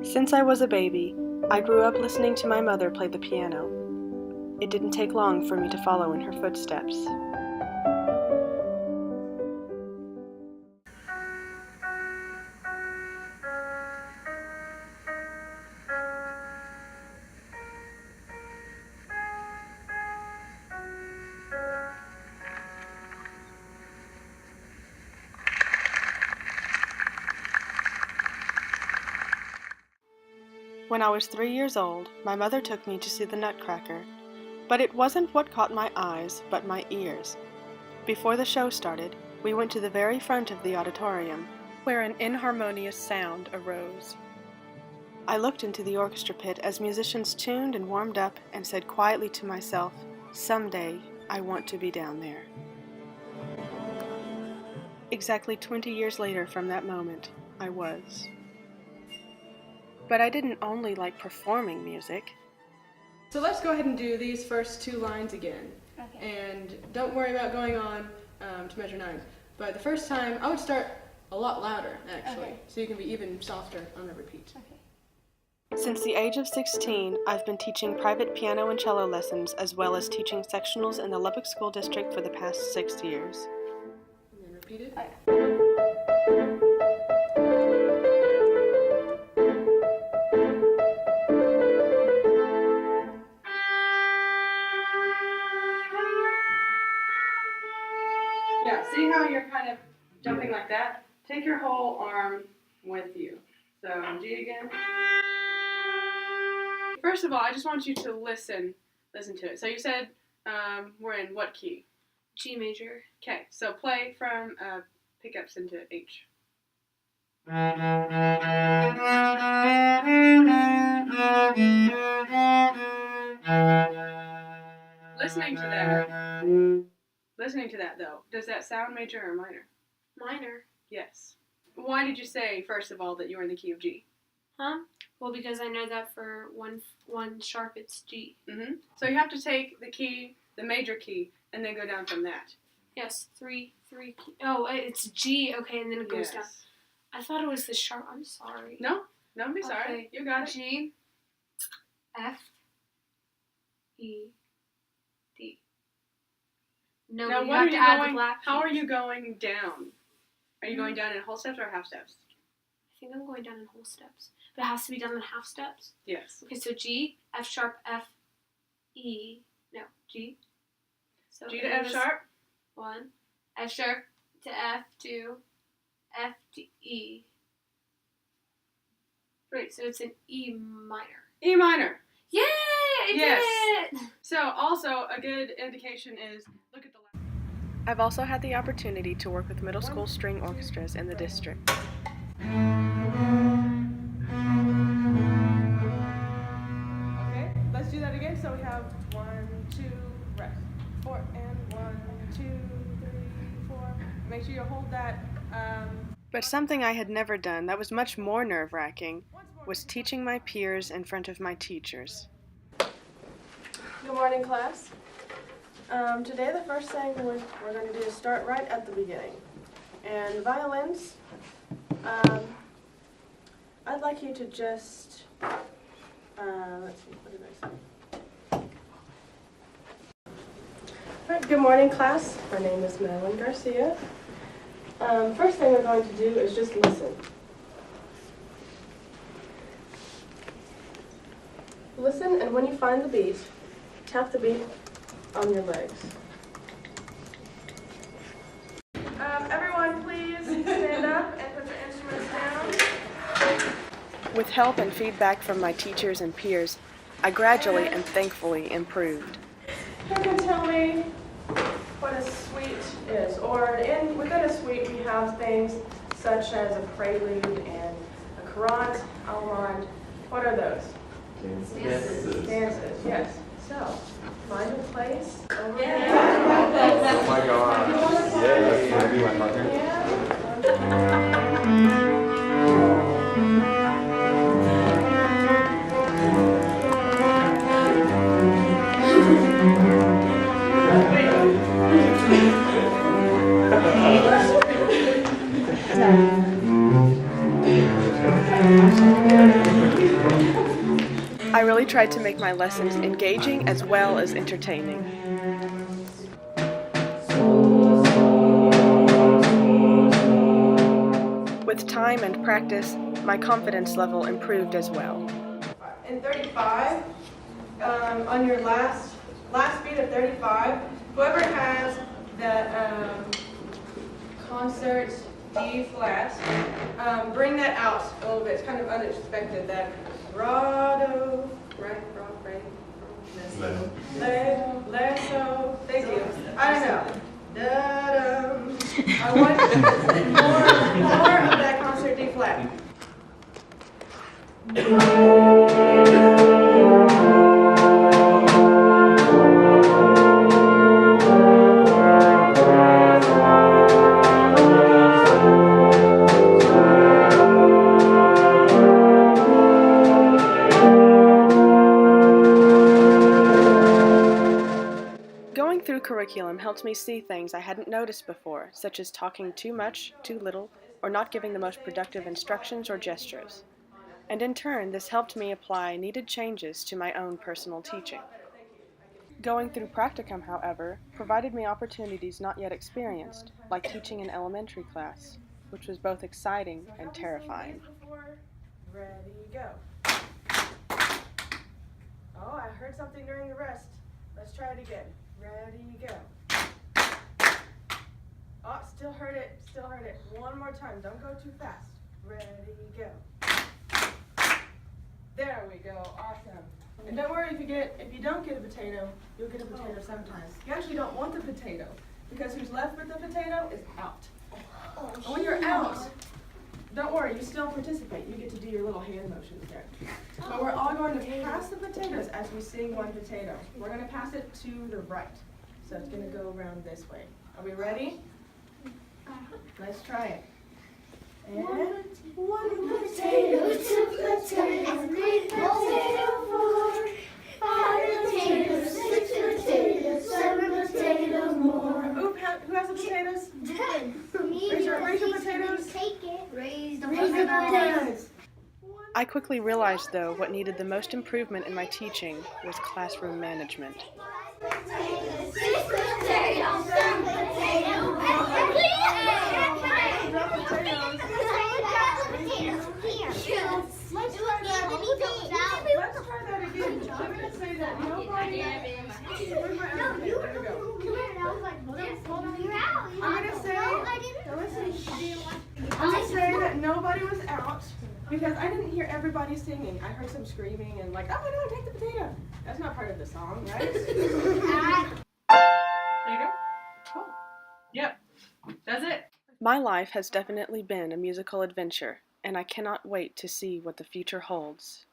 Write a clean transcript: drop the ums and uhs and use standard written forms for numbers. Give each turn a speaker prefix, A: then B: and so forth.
A: Since I was a baby, I grew up listening to my mother play the piano. It didn't take long for me to follow in her footsteps. When I was 3 years old, my mother took me to see the Nutcracker. But it wasn't what caught my eyes, but my ears. Before the show started, we went to the very front of the auditorium, where an inharmonious sound arose. I looked into the orchestra pit as musicians tuned and warmed up and said quietly to myself, "Someday I want to be down there." Exactly 20 years later from that moment, I was. But I didn't only like performing music.
B: So let's go ahead and do these first two lines again.
C: Okay.
B: And don't worry about going on to measure 9. But the first time, I would start a lot louder, actually,
C: Okay.
B: so you can be even softer on the repeat.
C: Okay.
A: Since the age of 16, I've been teaching private piano and cello lessons as well as teaching sectionals in the Lubbock School District for the past 6 years.
B: And then repeat it.
C: Okay.
A: Yeah, see how you're kind of jumping like that? Take your whole arm with you. So, G again. First of all, I just want you to listen to it. So you said we're in what key?
C: G major.
A: Okay, so play from pickups into H. Listening to that though, does that sound major or minor?
C: Minor.
A: Yes. Why did you say, first of all, that you were in the key of G?
C: Huh? Well, because I know that for one sharp it's G.
A: Mm-hmm. So you have to take the key, the major key, and then go down from that.
C: Yes, three key. Oh, it's G. Okay, and then it goes down. I thought it was the sharp. I'm sorry.
A: No, don't be sorry.
C: Okay.
A: You got it.
C: G, F, E, D. No,
A: Now,
C: you
A: what
C: have
A: are
C: to
A: you
C: add
A: going?
C: the black
A: How are
C: keys.
A: you going down? Are you going down in whole steps or half steps?
C: I think I'm going down in whole steps. But it has to be done in half steps.
A: Yes.
C: Okay, so G, F sharp, F, E. No, G. So
A: G to F sharp.
C: 1, F sharp to F, 2, F to E.
A: 3.
C: So it's an E minor.
A: E minor.
C: Yay! I
A: Yes.
C: did it!
A: So also a good indication is look at the. I've also had the opportunity to work with middle school string orchestras in the district. Okay, let's do that again. So we have 1, 2, rest. 4 and 1, 2, 3, 4. Make sure you hold that. But something I had never done that was much more nerve-wracking was teaching my peers in front of my teachers.
D: Good morning, class. Today the first thing we're going to do is start right at the beginning. And violins, I'd like you to just, let's see, what did I say? All right, good morning, class. My name is Madeline Garcia. First thing we're going to do is just listen. Listen, and when you find the beat, tap the beat on your legs. Everyone, please stand up and put your instruments down.
A: With help and feedback from my teachers and peers, I gradually and thankfully improved.
D: Who can tell me what a suite is? Or within a suite we have things such as a prelude and a courant, allemande. What are those?
E: Dances.
D: Dances, yes. So, find a place over there.
E: Oh my god. Yay. Can I be my partner?
D: Yeah.
A: really tried to make my lessons engaging as well as entertaining. With time and practice, my confidence level improved as well.
D: In 35, on your last beat of 35, whoever has that concert D flat, bring that out a little bit. It's kind of unexpected. That grotto, right? Lesso. Thank you. I don't know. Da-dum. I want more of that concert D flat.
A: Going through curriculum helped me see things I hadn't noticed before, such as talking too much, too little, or not giving the most productive instructions or gestures. And in turn, this helped me apply needed changes to my own personal teaching. Going through practicum, however, provided me opportunities not yet experienced, like teaching an elementary class, which was both exciting and terrifying.
D: Ready, go. Oh, I heard something during the rest. Let's try it again. Ready, go. Oh, still heard it. One more time. Don't go too fast. Ready, go. There we go. Awesome. And don't worry if you don't get a potato, you'll get a potato sometimes. You actually don't want the potato because who's left with the potato is out. And when you're out, don't worry, you still participate. You get to do your little hand motions there. But we're all going to pass the potatoes as we sing one potato. We're going to pass it to the right. So it's going to go around this way. Are we ready? Let's try it. And one potato, two potatoes, three potatoes, 4, 5 potatoes, 6 potatoes, 7 potatoes more. Oop, who has the potatoes? Raise your potatoes. Raise the potatoes.
A: I quickly realized, though, what needed the most improvement in my teaching was classroom management.
D: Let's try that again. I'm going to say that nobody... I'm going to say that nobody was out because I didn't hear everybody singing. I heard some screaming and like, oh no, take the potato. That's not part of the song, right? There you go. Cool. Yep. That's it.
A: My life has definitely been a musical adventure, and I cannot wait to see what the future holds.